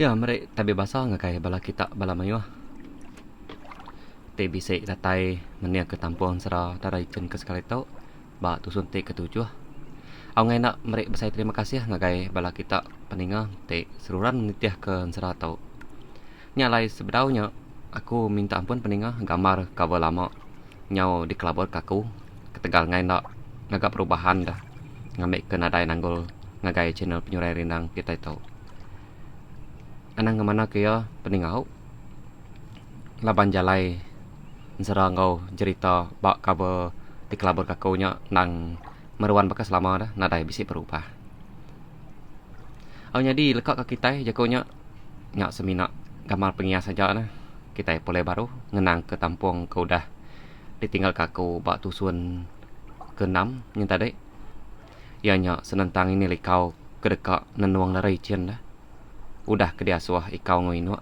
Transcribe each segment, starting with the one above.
Ya, mereka tabi basa ngakai bala kita bala mayuah. Te bise datai menia ke tampuan sera darai jen ke sekali tau. Ba tusun te ketujuh. Au ngai nak mereka besai terima kasih ngakai bala kita peninga te seruran nitiah ke sera tau. Nyalai sebedaunya aku minta ampun peninga gambar cover lama nyau di kelabor kaku ketegal ngai nak ngagak perubahan dah ngambil ke nadai nanggul ngagai channel penyurai rindang kita tau. Anang kemana kaya peningau laban jalai serang kau cerita bak cover di kelabor kakunya nang meruan bekas lama dah nadai bisi berubah. Au nyadi lekak ke kita jakonya nyak semina gambar pengias saja nah. Kita boleh baru ngenang ke tampung kau dah ditinggal kaku bak tusun ke-6 yang tadi. Ya nyak senentang ini likau kedekak nenuang larai cien dah. Udah ke diasuah ikau ngoino.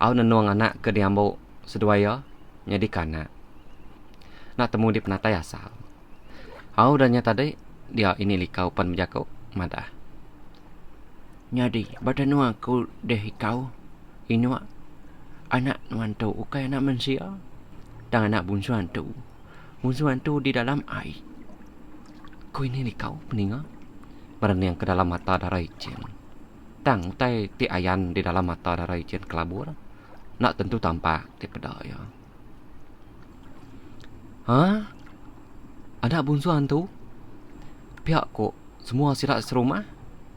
Au nenuang anak ke diambo seduaya nyadi kana. Nak temu di penatai asal. Au dan nyata tadi dia ini likau pan menjakau madah. Nyadi badan nuang ku deh ikau inua anak nuan tu ukai anak manusia dan anak bunsuan tu di dalam air. Ku ini likau peninga yang ke dalam mata darah icin. Tang utai ti ayan di dalam mata darah icin kelabur. Nak tentu tampak ti pedaya. Hah? Anak bunsuan tu? Pihak kok semua sirat serumah?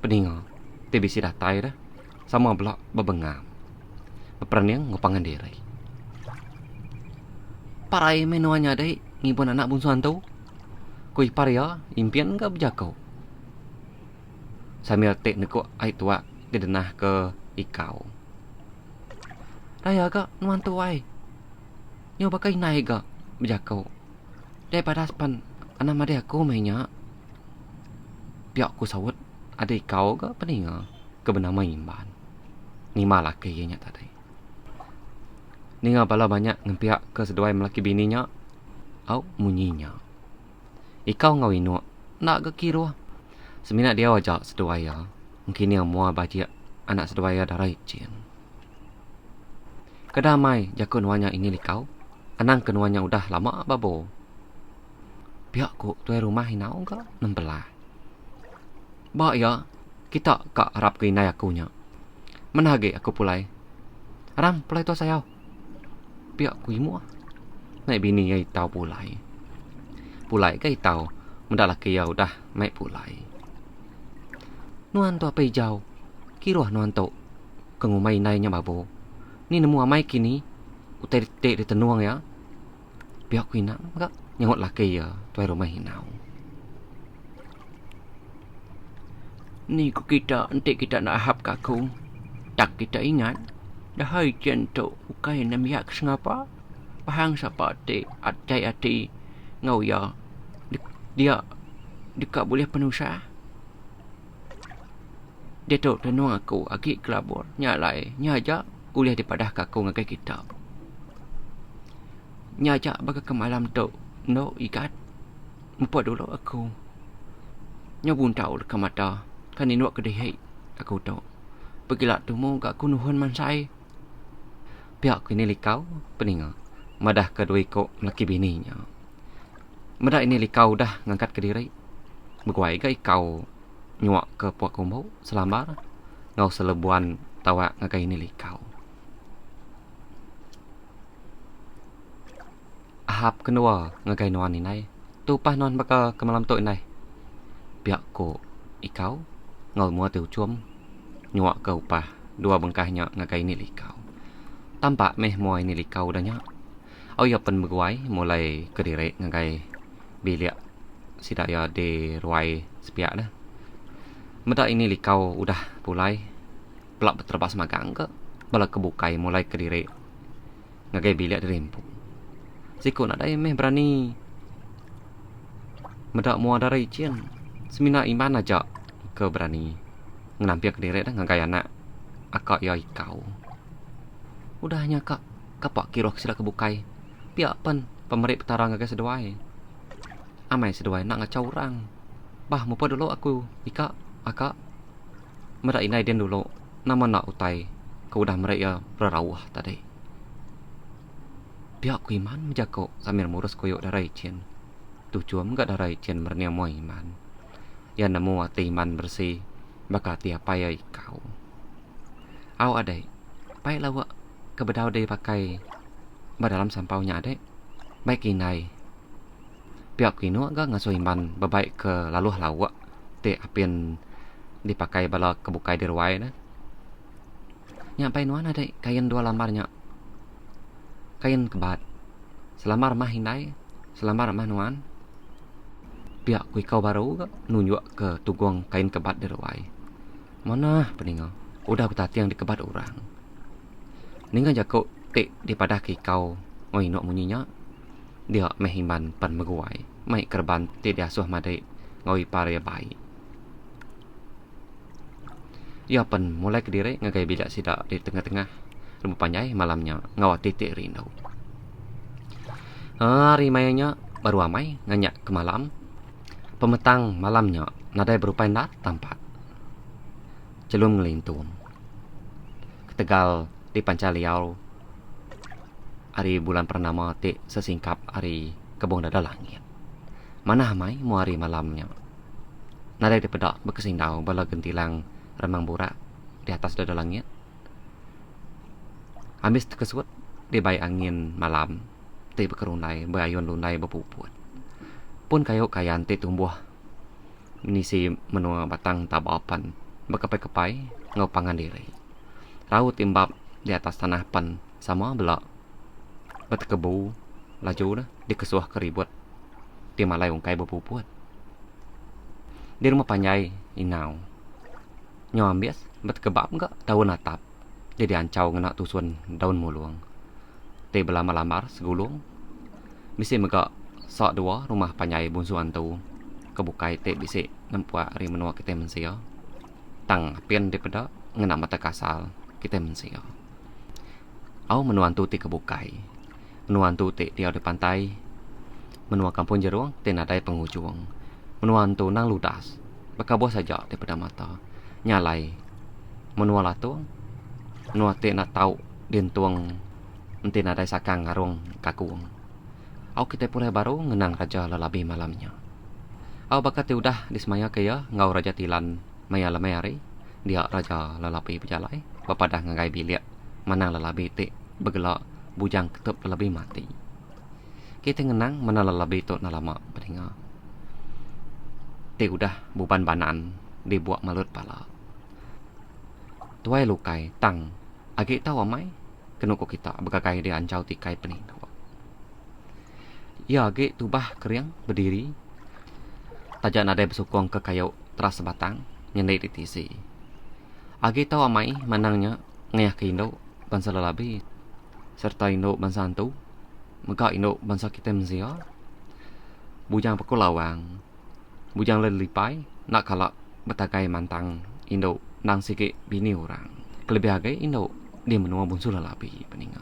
Peninga ti bisi datai dah. Sama belak babengam. Berperniang ngopangan diri. Parai menuanya deh ngibun anak bunsuan tu. Kui paria impian ke berjakau. Sambil tek nekuk ai tua didenah ke ikau. Raya ka nuan tu ai. Nyo bakai nai ka berjakau. Daripada sepan anak made aku mainnya. Biak ku sawut ada ikau ke peninga ke benama imban. Ni malah kayaknya tadi. Ninga bala banyak ngempiak ke seduai melaki bininya. Au munyinya. Ikau ngawino nak ke kiro. Semina dia wajak seduaya. Mungkin yang mua bajia anak seduaya darai cien. Kedamai jakun wanya ini likau. Anang kenuanya udah lama babo. Pihak ku tuai rumah hinau ke nembelah. Ba ya kita ka harap ke inai akunya. Menage aku pulai. Ram pulai tu sayau. Pihak ku imu. Naik bini yai tau pulai. Pulai ke tau. Mudah laki ya udah mai pulai. Nuan tu apa hijau. Kiruah nuan tu. Kengumai nainya babo. Ni nemu amai kini. Utai tek di tenuang ya. Pihak ku inang enggak. Nyangut laki ya. Tuai rumah hinau. Ni ku kita entik kita nak ahap kaku. Tak kita ingat. Dah hai cien tu ukai namiak sengapa. Pahang sapa te atai ati ngau ya. Dia dekat boleh penusah. Dia tu tenuang aku agi kelabur. Nyalai nyaja uliah dipadah kaku ngakai kita. Nyaja baga ke malam tu no ikat. Mupa dulu aku. Nyabun tahu ke mata. Kan inuak kedihai aku tu. Pergilah tu mu kat kunuhun mansai. Pihak ku ini likau peninga. Madah kedua ikut laki bininya. Madah ini likau dah ngangkat ke diri. Beguai ke ikau nyuak ke puak kumbau selambar. Ngau selebuan tawa ngakai ini likau. Ahap kedua ngakai nuan ini. Tupah nuan baka ke malam tu ini. Pihak ku ikau ngau mua tiu cuam. Nyuak ke upah dua bengkahnya ngakai ini likau. Tampak meh mua ini likau dahnya. Au ya pen beguai mulai ke diri ngakai bilik sidaya di ruai sepiak dah. Meda ini likau udah pulai. Pelak terbas magang ke. Bala kebukai mulai ke diri. Ngagai bilik dirimpu. Siku nak dai meh berani. Meda mua darai cien. Semina iman aja ke berani. Ngenampiak ke diri dah ngagai anak. Akak ya ikau. Udahnya kak. Kapak kiroh sila kebukai. Piak pen pemerik petara ngagai seduai. Amai seduai nak ngacau orang. Bah mupa dulu aku. Ika, akak. Mera inai den dulu nama nak utai kau dah mereka berawah tadi. Pihak ku iman menjago sambil murus koyok darai cien. Tujuan enggak darai cien mernia mo iman. Ya nemu ati iman bersih bakati apa ya kau. Au adai. Baik lawak kebedau dai pakai badalam sampaunya adai. Baik inai. Pihak ku inu agak ngaso iman bebaik ke laluh lawak te apin dipakai bala kebukai dirwai na. Nyampai nuan ada kain dua lamarnya. Kain kebat. Selamar mah hinai, selamar mah nuan. Pihak kui kau baru ke nunjuk ke tugong kain kebat dirwai. Mana peninga? Udah betati yang dikebat orang. Ninga jako te di pada kau ngoi nok munyinya. Dia mehiman pan meguai. Mai kerban te diasuh madai ngoi pare baik. Ya pen mulai ke diri ngagai bidak sidak di tengah-tengah rumah panjai malamnya ngawat titik rindu. Hari mayanya baru amai nganyak ke malam. Pemetang malamnya nadai berupa nat tampak. Celum ngelintung. Ketegal di Pancaliau. Hari bulan purnama ti sesingkap hari kebong dada langit. Mana amai mu hari malamnya. Nadai dipedak berkesindau bala gentilang remang burak di atas dada langit. Habis terkesut di bay angin malam, ti berkerunai, bayun lunai berpuput. Pun kayu kayan ti tumbuh menisi menua batang tabapan, berkepai-kepai ngau pangan diri. Raut timbap di atas tanah pan sama belak. Berkebu laju dah dikesuah keribut. Di malai ungkai berpuput. Di rumah panjai inau. Nyom bias berkebab enggak daun atap. Jadi ancau ngena tusun daun muluang. Te belamar-lamar segulung. Bisi megak sok dua rumah panjai bunsuan tu. Kebukai te bisi nampak hari menua kita mensia. Tang apian di pedak ngena mata kasal kita mensia. Au menuan tu ti kebukai. Menuan tu ti dia di pantai. Menua kampung jeruang te nadai penghujung. Menuan tu nang ludas. Bekabuh saja di pedak mata. Nyalai menua latu menua te nak tau dintuang enti nadai sakang ngarung kakuang. Au kita pulai baru ngenang raja lelabi malamnya. Au bakat udah dismaya kaya ngau raja tilan maya lemari dia raja lelabi berjalai bapadah ngagai bilik manang lelabi te begelak bujang ketup lelabi mati. Kita ngenang mana lelabi tu nalama beringa. Te udah buban banan dibuat malut pala. Tuai lukai tang agi tahu amai kenuko kita bekakai dia ancau tikai pening. Ya agi tubah keriang berdiri. Tajak nadai bersukong ke kayu teras sebatang nyendai di tisi. Agi tahu amai manangnya ngayah ke Indo bangsa lelabi serta Indo bangsa antu. Mega Indo bangsa kita menzia. Bujang pekul lawang. Bujang lelipai nak kalak betakai mantang Indo nang sikit bini orang. Kelebih agai Indo dia menua bunsu lelabi peninga.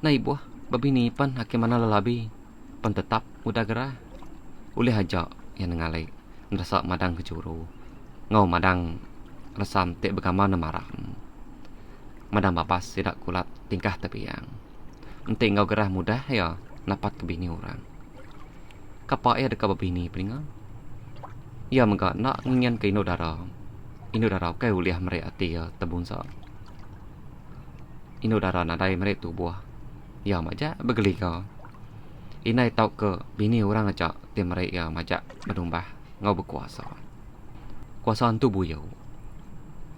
Nah ibuah babini pan hakim mana lelabi pan tetap udah gerah. Ulih aja yang ngalai ngerasa madang kejuru. Ngau madang resam te begama nemaram. Madang babas tidak kulat tingkah tepiang. Ente ngau gerah mudah ya napat ke bini orang. Kapak ya dekat babini peninga. Ya mengak nak nginyan ke Indo darah. Indo darah kai uliah mereka tia tebunsa. Indo darah nadai mereka tu buah. Ya majak begeli kau. Inai tau ke bini orang aja ti mereka majak berdumbah ngau berkuasa. Kuasaan tu buyau.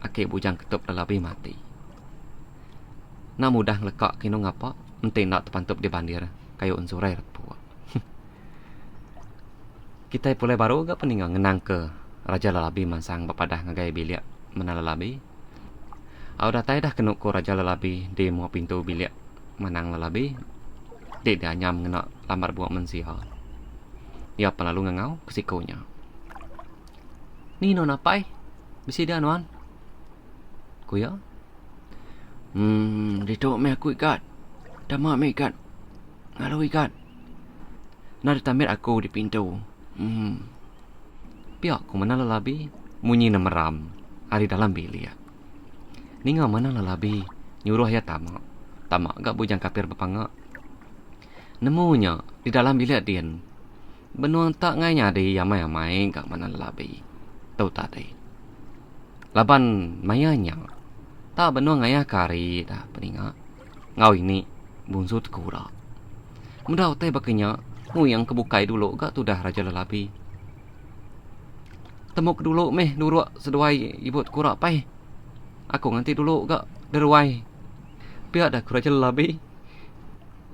Ake bujang ketup lelabi mati. Nak mudah lekak kino ngapa ente nak terpantup di bandir kayu unsurai repuak. Kita pulai baru gak peninga ngenang ke Raja Lelabi mansang bapadah ngagai bilik mana lelabi. Au dah tai dah kenuk ko Raja Lelabi di mua pintu bilik manang lelabi. Dek dia nyam ngena lamar buat mensia. Ya pelalu ngangau kesikonya. Ni non apai? Bisi dia nuan. Kuya? Ditok me aku ikat. Dama me ikat. Ngalau ikat. Nak ditamir aku di pintu. Pihak ku mana lelabi munyi nemeram hari dalam bilik. Ninga mana lalabi nyuruh ya tamak. Tamak gak bujang kapir bepangga. Nemunya di dalam bilik dian. Benuang tak ngainya di yamai-yamai gak mana lalabi. Tahu tadi. Laban mayanya. Tak benuang ngaya kari dah peninga. Ngau ini bunsu tekura. Mudah teh bakinya. Nguyang kebukai dulu gak tu dah raja lalabi. Temuk dulu meh duruk seduai ibu tekura pai. Aku nganti dulu gak deruai. Biar dah raja lalabi.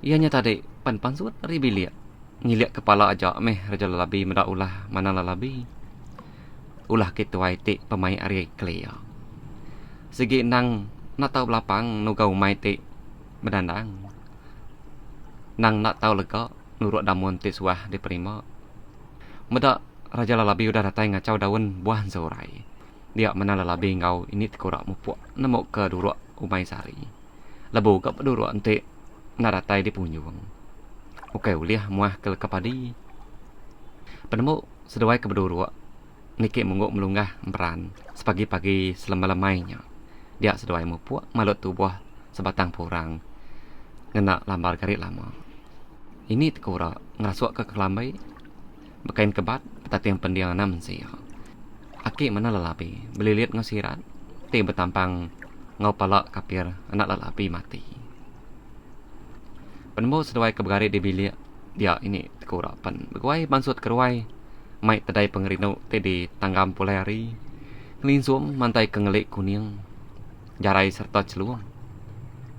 Ianya tadi pan suat dari bilik. Ngiliak kepala aja meh raja lalabi meda ulah mana lalabi. Ulah ketuai te pemain ari klea. Segi nang nak tahu belapang nugau mai te bedandang. Nang nak tahu lega nurut damun te suah diterima. Meda raja lalabi udah datang ngacau daun buah zorai. Dia mana lalabi ngau ini tekurak mupuk nemuk ke duruk umai sari. Lebu ke peduruk ente naratai di punyung. Oke uliah muah ke kepadi. Penemu seduai ke beduruk. Niki mungguk melunggah emperan. Sepagi-pagi selama-lamainya. Dia seduai mupuk malut tubuh sebatang purang. Ngena lambar garit lama. Ini tekurak ngerasuak ke kelambai. Bekain kebat petati yang pendiang enam sih. Aki mana lalabi belilit ngasirat. Ti betampang ngau palak kapir anak lalabi mati. Penemu seduai ke bergarit di bilik. Dia ini tekurak pen. Beguai bansut keruai. Mai tedai pengerinu te di tanggam pulayari. Ngelinsum mantai kengelik kuning. Jarai serta celuang.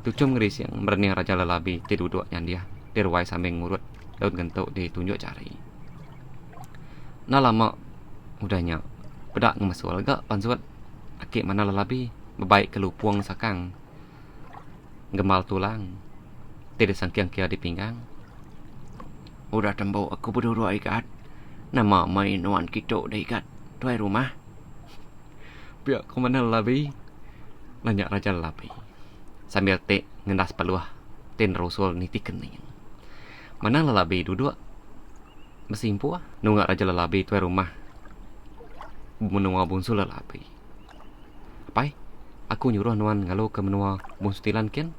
Tucum ngeris yang berani raja lalabi te duduk yang dia. Diruai sambil ngurut daun gentuk ditunjuk cari. Nah lama udahnya bedak ngemesul gak pansut. Akik mana lalabi bebaik kelupuang sakang. Gemal tulang. Tidak sangkiang kia di pinggang. Udah tembok aku berdua ikat. Nama main nuan kita dah ikat. Tuai rumah. Biar kau mana lalabi. Lanyak raja lalabi. Sambil te ngendas peluah. Ten rasul niti kening. Mana lalabi duduk. Mesimpu ah. Nunggak raja lalabi tuai rumah. Menua bunsu lalabi. Apai? Aku nyuruh nuan ngalu ke menua bunsu tilan kian.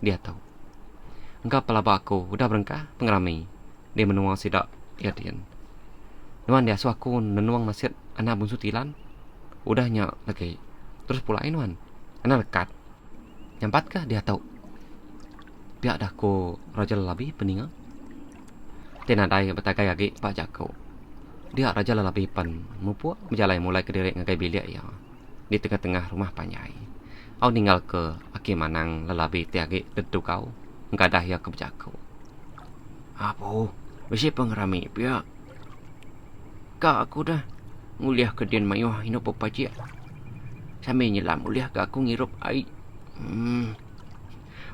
Dia tahu. Engkau pelaba aku udah berengkah pengerami. Dia menua sidak iadian. Nuan dia suaku nenuang masjid anak bunsu tilan. Udahnya lagi. Terus pulain nuan. Anak lekat. Nyampatkah dia tahu. Biar dah ko raja lalabi peninga. Tenadai betagai lagi Pak Jako. Dia raja lalabi pan mupuk berjalan mulai ke direk ngagai bilik ya. Di tengah-tengah rumah panjai. Au tinggal ke aki manang lalabi tiagi dedu kau. Enggak dah ya ke Jako. Apa? Besi pengerami pia. Kak aku dah nguliah ke dian mayuh hino popajia. Sambil nyelam uliah ke aku ngirup air.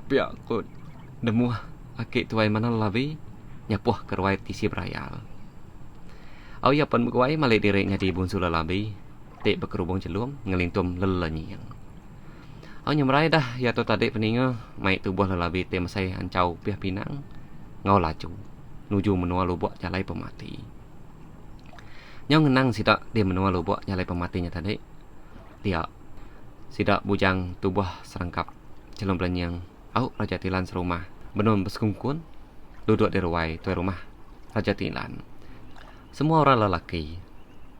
Biar aku demuah aki tuai mana lalabi. Nyapuh ke ruai tisi berayal. Au ya pan berkuai malai direk ngadi bunsu lalabi. Tik berkerubung celum ngelintum lelanyang. Au nyemrai dah ya tu tadi peninga. Mai tubuh lalabi te masai ancau piah pinang. Ngau laju. Nuju menua lubuk jalai pemati. Nyau ngenang sidak dia menua lubuk jalai pematinya tadi. Dia sidak bujang tubuh serangkap celum belanyang. Au raja tilan serumah. Benun bersekungkun. Duduk di ruai tuai rumah raja tilan. Semua orang lelaki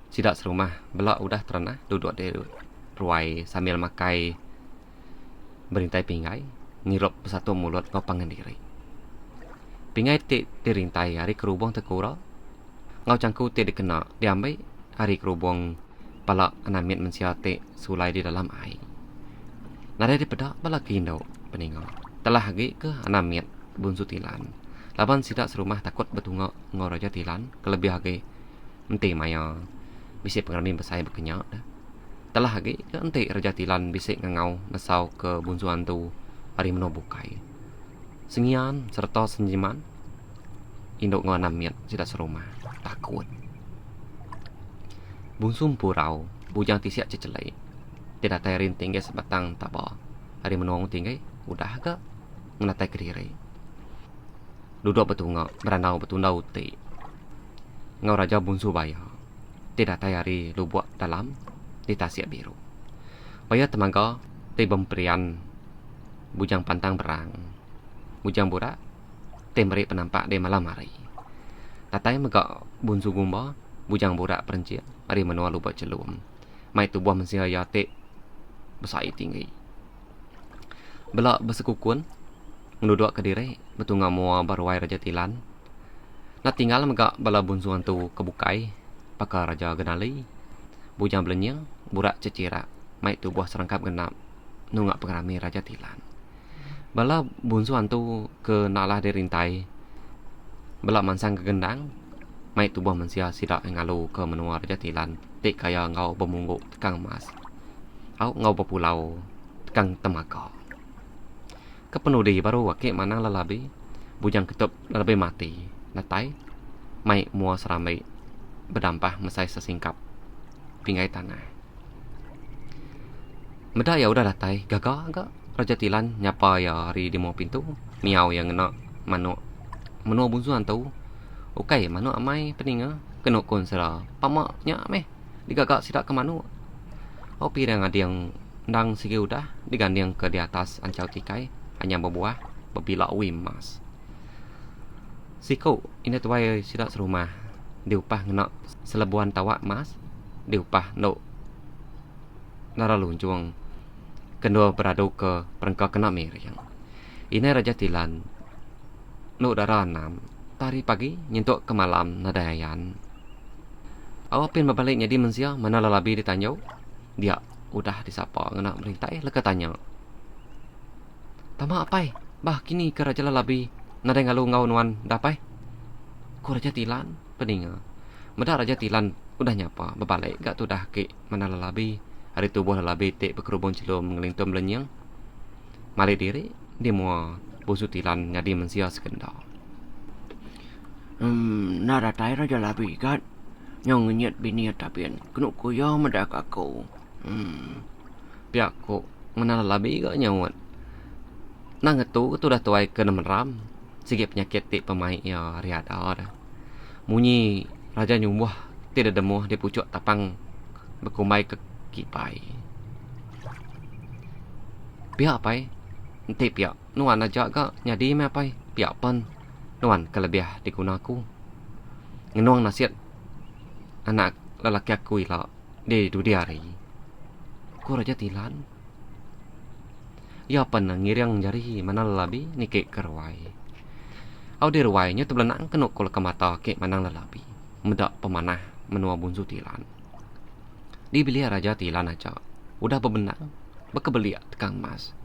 sidak serumah belak udah terenah duduk di ruai sambil makai berintai pingai ngirup satu mulut ngau pangendiri. Pingai ti dirintai hari kerubung tekura. Ngau cangku ti dikena diambil hari kerubung palak anamit mensiate sulai di dalam air. Nada di pedak balaki indau peninggal. Telah lagi ke anamit bunsu tilan. Laban sidak serumah takut betungak ngau raja tilan. Kelebih lagi ente maya bisi pengerami besai berkenyak dah. Telah lagi ke ente raja tilan bisi ngangau nesau ke bunsu antu hari menobukai. Sengian serta senjiman induk ngau anamit sidak serumah takut. Bunsu purau bujang tisiak cecelai. Tidak tayarin tinggi sebatang tabah. Hari menong tinggi udah ke menatai kediri. Duduk betungak beranau betundau ti. Ngau raja bunsu bayar. Tidak tayari lubuk dalam di tasiak biru. Paya temaga te bemperian bujang pantang berang. Bujang burak te meri penampak de malam hari. Tatai mega bunsu gumba bujang burak perencia hari menua lubak celum. Mai tubuh mensia ya te besai tinggi. Belak bersekukun ngeduduk ke diri betunga mua barwai Raja Tilan. Nak tinggal mega bala bunsuan tu kebukai pakar Raja Genali. Bujang belenyang burak cecira mai tubuh serangkap genap nungak pengrami Raja Tilan. Bala bunsuan tu ke nalah derintai. Bala mansang ke gendang mai tubuh mensia sidak ngalu ke menua Raja Tilan. Tik kaya ngau bermungguk tekang emas. Au ngau berpulau tekang temaga. Kepenudi baru wakil manang lalabi bujang ketup lalabi mati. Natai mai mua seramai berdampah mesai sesingkap pingai tanah. Meda ya udah datai gagal agak Raja Tilan nyapa ya hari di mau pintu miau yang nak manu menua bunsuan tu. Okey manu amai peninga kena kon sera pamaknya meh digagak sidak ke manu. Oh pirang ada yang ndang sigi udah digandeng ke di atas ancau tikai hanya berbuah berbila wimas. Siko ini tuai sidak serumah diupah ngenak selebuan tawak mas diupah no nara lunjung kedua beradu ke perengkau kena meriang. Ini Raja Tilan no darah 6 tari pagi nyentuk ke malam nadayan. Awapin berbaliknya di mensia mana lalabi ditanya dia udah disapa ngenak merintai leka tanya. Tama apai? Bah kini ke Raja Lalabi nada ngalu ngau nuan dapai? Ku Raja Tilan peninga. Meda Raja Tilan udah nyapa berbalik gak tu dah ke mana Lalabi. Hari tubuh Lalabi tik berkerubung celum ngelintum lenyang. Malik diri dia mua busu Tilan ngadi mensia sekendal. Nada tai Raja Labi kat. Yang nyet bini tapian kena kuya medak aku. Pihak ku mana Lalabi gak nyawat. Nang itu dah tuai ke meram. Sikit penyakit tik pemain ya riada dah. Munyi Raja nyumbuh tidak demuh di pucuk tapang berkumai ke kipai. Pihak apa? Nanti pihak nuan aja gak nyadi me apa? Pihak pan nuan kelebiah digunaku. Ngenuang nasihat anak lelaki aku ila di dudiari. Ku Raja Tilan. Ya pan ngiriang jari mana lelabi ni ke kerwai. Au di ruainya tu belenang kenuk kul ke mata ke manang lelabi. Medak pemanah menua bunsu Tilan. Di bilia Raja Tilan aja. Udah bebenang. Bekebelia tekang mas.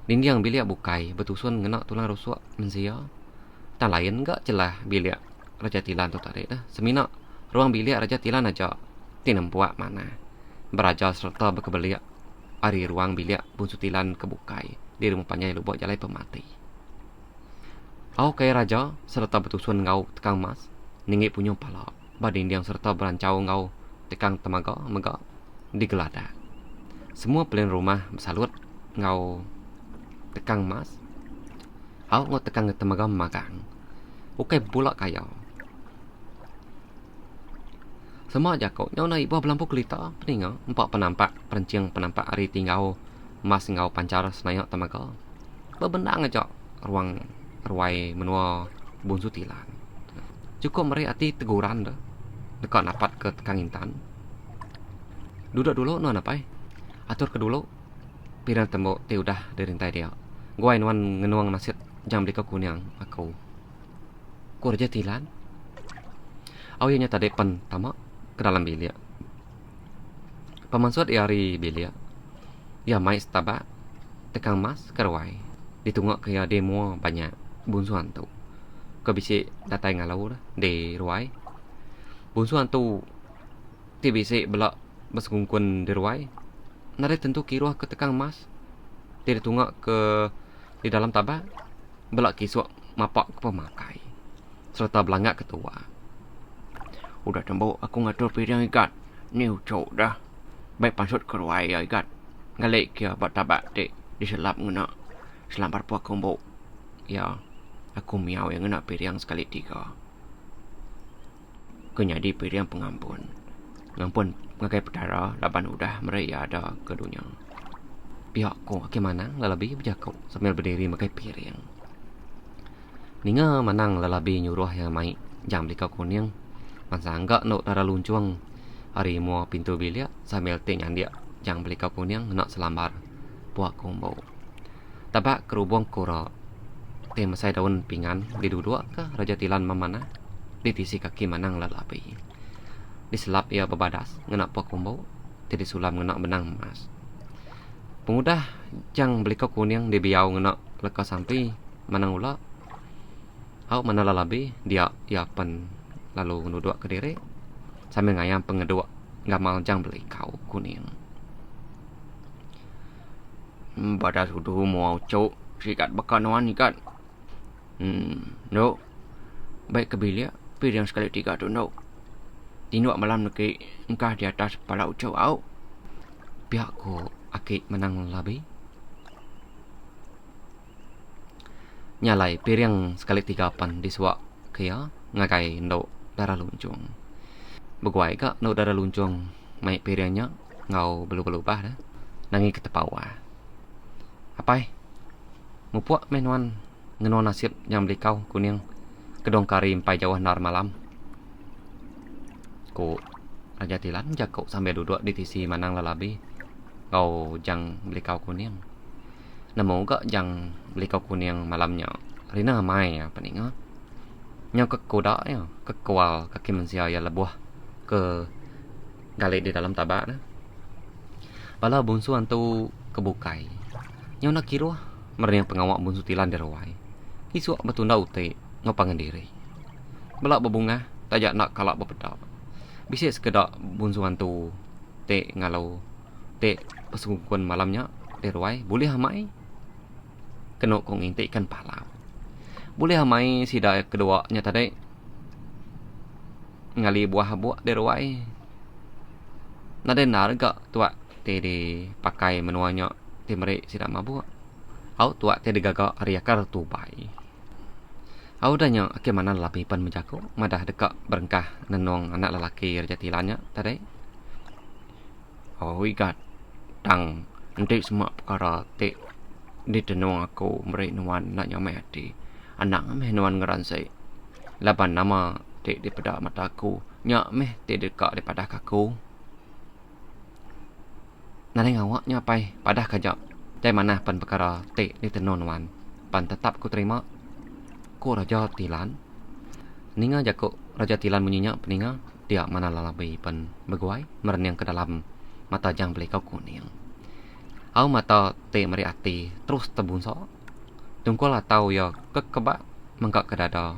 Dindiang bilia bukai betusun ngenak tulang rusuk mensia. Tan lain gak celah bilia Raja Tilan tu tadi dah. Semina ruang bilia Raja Tilan aja. Tinempuak mana. Beraja serta bekebelia. Ari ruang bilik bunsu Tilan kebukai di rumah panjang lubuk jalai pemati. Au kaya raja serta betusun ngau tekang mas ningi punya pala badin yang serta berancau ngau tekang temaga mega digelada. Semua pelin rumah bersalut ngau tekang mas. Au ngau tekang temaga magang. Ukai pula kaya. Semua jakok nyau na ibu belampu kelita peninga empat penampak perenciang penampak hari tinggal mas ngau pancar senayak temaga. Bebenang aja ruang ruai menua bunsu Tilan. Cukup meri ati teguran dah. Dekat napat ke tekang intan. Duduk dulu nuan apa? Atur ke dulu. Pirang tembok te udah derintai dia. Gua nuan ngenuang nasihat jam dika kunyang aku. Ku Raja Tilan. Awinya tadi pen tamak ke dalam bilik. Pemansut hari bilik. Ya mai stabak tekang mas kerwai. Ditunggak kaya demo banyak bunsuan tu. Kebisi datai ngalau dah di ruai. Bunsuan tu ti bisi belak bersengkun di ruai. Nare tentu kiruah ke tekang mas. Ti ditunggak ke di dalam tabak belak kisuk mapak ke pemakai. Serta belangak ketua. Udah tembok aku ngatur piring ikat. Ni ucok dah. Baik pansut keruai ya ikat. Ngalik kia buat tabak dek. Diselap ngena. Selampar puak kumbuk. Ya. Aku miau yang ngena piring sekali 3. Kenyadi piring pengampun. Ngampun ngagai pedara laban udah meraya ada ke dunia. Pihak ko ake manang lalabi berjakau sambil berdiri makai piring. Ninga manang lalabi nyuruh yang mai jam beli kau kuning. Mansangga no dara luncuang. Hari mua pintu bilik sambil tinggal dia jang beli kau kuning nak selambar buat kumbau. Tabak kerubung kura. Teh masai daun pingan diduduk ke Raja Tilan memana. Ditisi kaki manang lalabi. Diselap ia bebadas ngenak buat kumbau. Jadi sulam ngenak benang emas. Pengudah jang beli kau kuning di biau ngenak lekas sampai manang ula. Au mana lalabi dia iapan lalu nuduk ke diri sambil ngayam pengeduk gamal jang beli kau kuning. Pada sudu mau cok sikat bekanuan ikat. No. Baik ke bilik piring sekali 3 tu no. Tinuk malam neki engkah di atas kepala ucau au. Pihak ko akik menang lalabi. Nyalai piring sekali 3 pan disuak kia ngakai ndok darah luncung. Beguai ka ndok darah luncung mai piringnya ngau belu-belubah dah. Nangi ketepawa. Apai? Mupuak menuan ngenuan nasib yang beli kau kuning kedong kari empai jauh nar malam. Ko Raja Tilan jakau sambil duduk di tisi manang lalabi. Kau jang beli kau kuning. Namo gak jang beli kau kuning malamnya. Rina mai ya peninga. Nyau ke kodak ya, ke kual kaki manusia ya lebuah ke gali di dalam tabak na. Bala bunsu antu kebukai. Nyau nak kiruah merniang pengawak bunsu Tilan derwai. Kisuk betunda ute ngopangan diri. Belak berbunga tajak nak kalak berpedap. Bisa sekedak bunsu antu te ngalau te pesungkuan malamnya derwai boleh hamai. Kena kong intikkan palau. Boleh hamai sida kedua nya tadi ngali buah derwai. Nade narga tua te di pakai menuanya te merek sida mabuk. Au tua te digagak riakar tubai. Au danya ake mana lapi pan menjaku madah dekat berengkah nenong anak lelaki Raja Tilannya tadi. Oh ikat tang entik semua perkara te di tenung aku merek nuan nak nyamai hati. Anak meh nuan ngeransai. Laban nama te di pada mataku. Nyak meh te dekat daripada kaku. Naneng awak nyapai padah kajak. Jai mana pan perkara te di tenung nuan. Pan tetap ku terima. Ko Raja Tilan. Ninga jakuk Raja Tilan menyenyak peninga. Dia mana lalabai pan beguai mereniang ke dalam mata jang beli kau kuning. Au mata te meri ati terus tebunsok. Tungkol atau ya kekebak mengkak ke dada.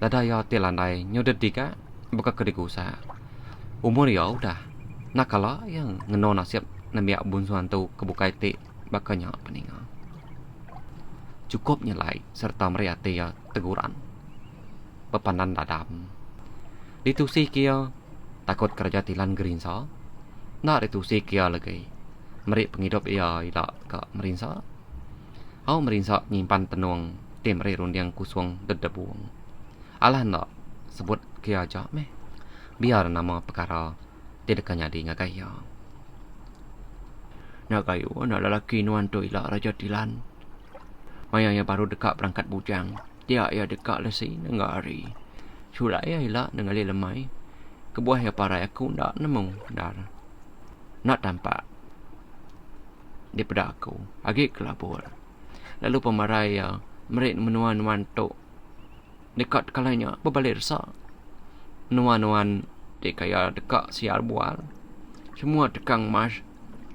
Dada ya Tilandai nyudet dika buka ke digusa. Umur ya udah. Nakala yang ngeno nasib nambiak bunsuan tu kebukai te bakanya peninga. Cukup nyelai serta meri ati ya teguran. Bepanan dadam. Ditusi kia takut kerja Tilan gerinsa. Nak ditusi kia lagi. Merik penghidup ia ilak ke merinsa. Au merinsa nyimpan tenung tim meri rundiang kusung dedebuang. Alah nak sebut kia aja meh. Biar nama perkara tidak nyadi ngagaya. Nak kayu nak lelaki nuan tu ilak Raja Tilan. Maya yang baru dekat berangkat bujang. Dia ia dekat lesi nenggari. Surat ia ilak nengali lemai. Kebuah yang parai aku ndak nemu dar. Nak tampak di pada aku agak kelabur. Lalu pemarai merik menuan-nuan tok dekat kalanya berbalik resah. Nuan-nuan di kaya dekat siar bual. Semua tekang mas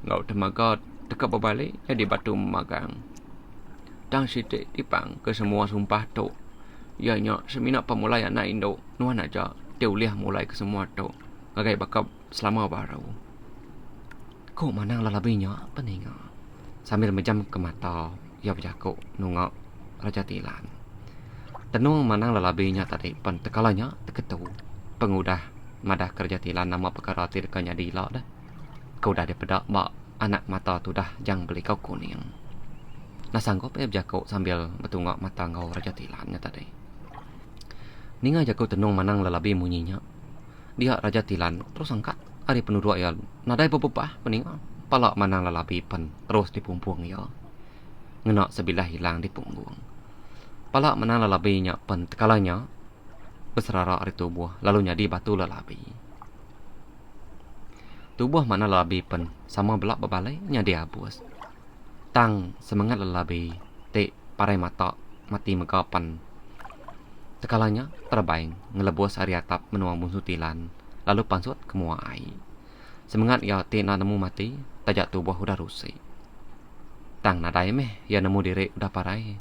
ngau temaga dekat berbalik jadi batu memagang. Tang sitik dipang ke semua sumpah tok. Ianya seminat pemulai anak Indo nuan aja diuliah mulai ke semua tok. Agai bakap selama baru. Kok manang lalabinya peninga. Sambil menjam ke mata ia berjakuk nungak Raja Tilan. Tenung manang lalabinya tadi pan tekalanya teketu. Pengudah madah kerja Tilan nama perkara tirkanya dilak dah. Kau dah dipedak mak anak mata tu dah jang beli kau kuning. Nah sanggup ia berjakuk sambil betungak mata ngau Raja Tilannya tadi. Ninga jakuk tenung manang lalabi munyinya. Dia Raja Tilan terus angkat hari penduduk ya nadai bebebah peninga palak manang lalabi pen terus dipumpung ya ngena sebilah hilang di punggung palak manang lalabinya pen tekalanya beserara hari tubuh lalu nyadi batu lalabi tubuh mana lalabi pen sama belak bebalai nyadi abus tang semangat lalabi te parai mata mati megapan tekalanya terbaing ngelebus hari atap menuang bungsu Tilan lalu pansut ke mua air. Semangat ya te na nemu mati, tajak tubuh udah rusik. Tang nadai meh ya nemu diri udah parai.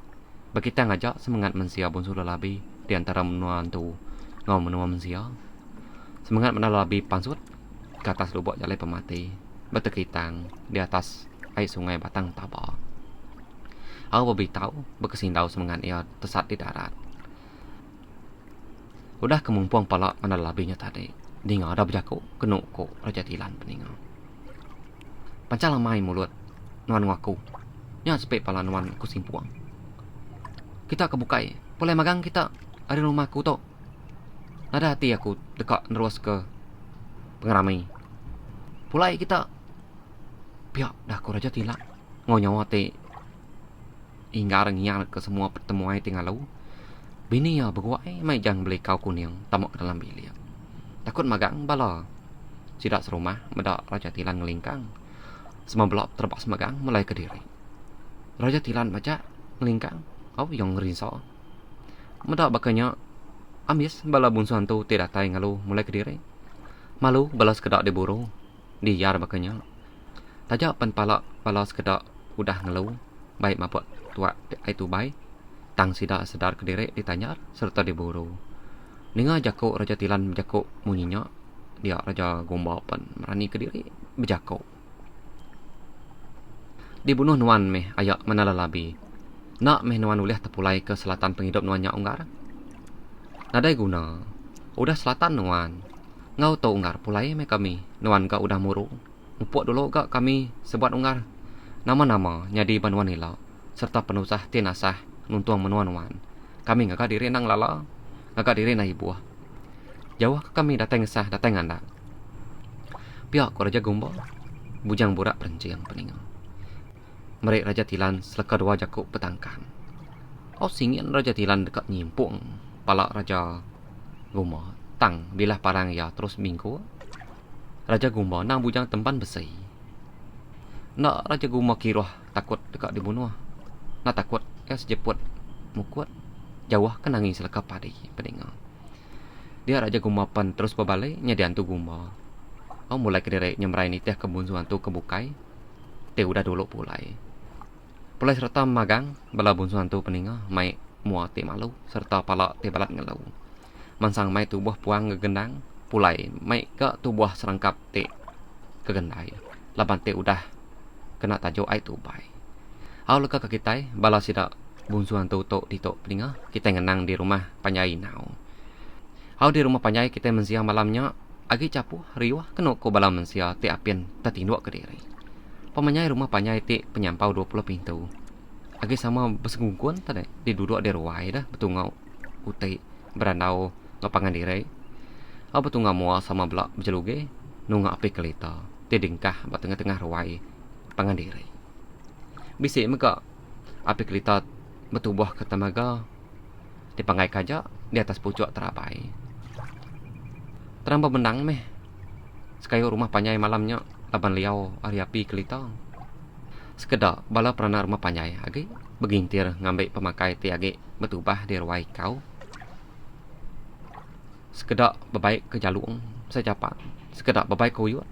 Bekita ngajak semangat mensia bungsu lalabi di antara menuan tu ngau menua mensia. Semangat mana lalabi pansut ke atas lubuk jalai pemati, betekitang di atas air sungai Batang Tabak. Aku beritahu berkesindau semangat ia tersat di darat. Udah kemumpung palak mana lalabinya tadi. Dia ada berjaku kena ko Raja Tilan peninga. Pancalah main mulut nuan ngaku. Nya sepek pala nuan ku simpuang. Kita kebukai, boleh magang kita ada rumahku tu. Nada hati aku dekat nerus ke pengeramai. Pulai kita pihak dah ko Raja Tilan. Ngau nyawa te hingga rengiang ke semua pertemuan tinggal lau. Bini ya berguai mai jang beli kau kuning tamak dalam bilik. Takut magang bala. Sidak serumah medak Raja Tilan ngelingkang. Semua belak terpas magang mulai ke diri. Raja Tilan baca ngelingkang. Au yang ngerinso. Medak bakanya amis bala bungsuan tu tidak tay ngalu mulai ke diri. Malu bala sekedak diburu. Diyar bakanya. Tajak pen palak bala sekedak udah ngalu. Baik mapot tua itu baik. Tang sidak sedar ke diri ditanyar serta diburu. Ninga jakuk Raja Tilan berjakuk munyinya. Dia Raja Gombal pun merani ke diri berjakuk. Dibunuh nuan meh ayak mana lalabi. Nak meh nuan uliah terpulai ke selatan penghidup nuannya unggar. Nadai guna. Udah selatan nuan. Ngau tau unggar pulai meh kami. Nuan gak udah muru. Upuk dulu gak kami sebuat unggar. Nama-nama nyadi banuan hilau. Serta penusah tinasah nuntuang menuan nuan. Kami ngagak diri nang lala. Ngagak diri na ibu. Jauh ke kami datang sah datang anda. Pihak ko Raja Gombal bujang burak perenciang peningang. Merek Raja Tilan seleka dua jakuk petangkan. Oh singin Raja Tilan dekat nyimpung palak Raja Gombal. Tang bilah parang ya terus minggu. Raja Gombal nang bujang tempan besi. Nak Raja Gombal kiroh takut dekat dibunuh. Nak takut ya sejeput mukut. Jauh kan nangis seleka padi peninga. Dia Raja Gumapan terus berbalik nyadian tu Guma. Oh mulai ke diri nyemrai ni teh kebunsuan tu kebukai. Teh udah dulu pulai. Pulai serta magang bala bunsuan tu peninga mai mua te malu serta pala te balat ngelau. Mansang mai tu buah puang ngegendang pulai mai ke tu buah serangkap te kegendai. Laban te udah kena tajo ai tu bai. Au leka ke kita bala sidak bunsuan tu tok di tok peninga kita ngenang di rumah Panyai nau. Au di rumah Panyai kita mensia malamnya agi capu riwah kena ko bala mensia te apian tertinduk ke diri. Pemanyai rumah Panyai te penyampau 20 pintu. Agi sama bersengungkun tadi di duduk di ruai dah betungau utai berandau ngapangan diri. Au betungau mua sama belak berjeluge nunga api kelita te dingkah ba tengah-tengah ruai pangan diri. Bisi mega api kelita bertubuh ke temaga dipanggai kaja di atas pucuk terabai. Teramba benang meh sekayu rumah Panyai malamnya laban liau ari api kelita. Sekedar bala perana rumah Panyai agi begintir ngambil pemakai ti agi betubah di ruai kau. Sekedar bebaik ke jalung secapat. Sekedar bebaik kuyut.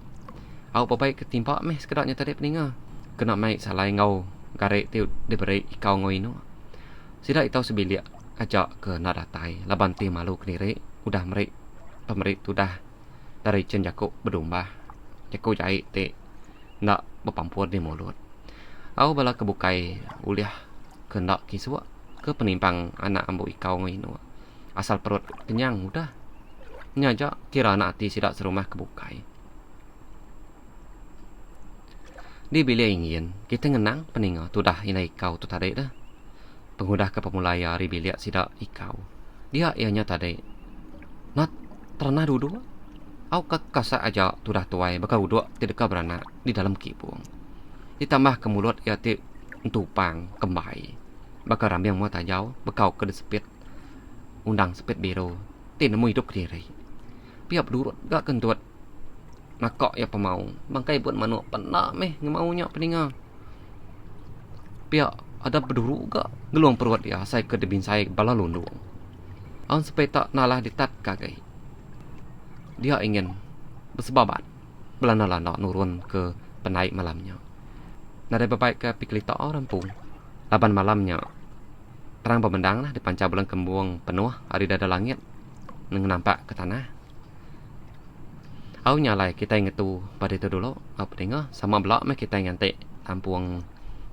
Au bebaik ketimpa meh sekedarnya tadi peninga. Kena mai salai ngau garek ti diberi ikau ngoino. Sidak itau sebilik ajak ke nadatai laban ti malu kendiri udah merik pemerik tudah dari cen jakuk berdomba jakuk jahit te nak berpampur di mulut. Au bala kebukai uliah ke nak kiswa ke penimpang anak ambu ikau ngoino. Asal perut kenyang udah nyajak kira anak ti sidak serumah kebukai. Di bilik ingin kita ngenang peninga tudah ina ikau tu tarik dah. Pengudah ke pemulaya hari bilik sidak ikau. Dia ianya tadi. Nak terana duduk. Au kasa aja tudah tuai bakal uduk tidak beranak di dalam kibung. Ditambah ke mulut ya ti tupang kembai. Bakal rambiang mau tajau bakal ke sepit undang sepit biru. Ti nemu hidup diri. Piap durut gak kentut. Nakok ya pemau. Bangkai buat manuk penak meh ngemaunya peninga. Piap ada berduru gak geluang perut ya saya ke debin saya bala lundung. Ang sepeta nalah ditat kagai. Dia ingin bersebabat belanda-landa nurun ke penaik malamnya. Nada babaik ke piklita orang pun. Laban malamnya terang pemendang lah di panca bulan kembung penuh hari dada langit neng nampak ke tanah. Au nyalai kita ingat tu pada itu dulu apa dengar sama belak meh kita ngantek tampuang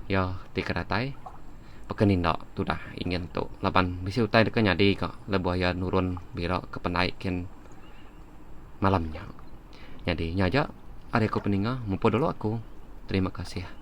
ya ti keratai. Pekenin dak tu dah ingin tu laban bisi utai dekat nyadi ka lebuaya nurun bira ke penaik ken malamnya. Jadi nyaja ada aku peninga mumpul dulu aku. Terima kasih.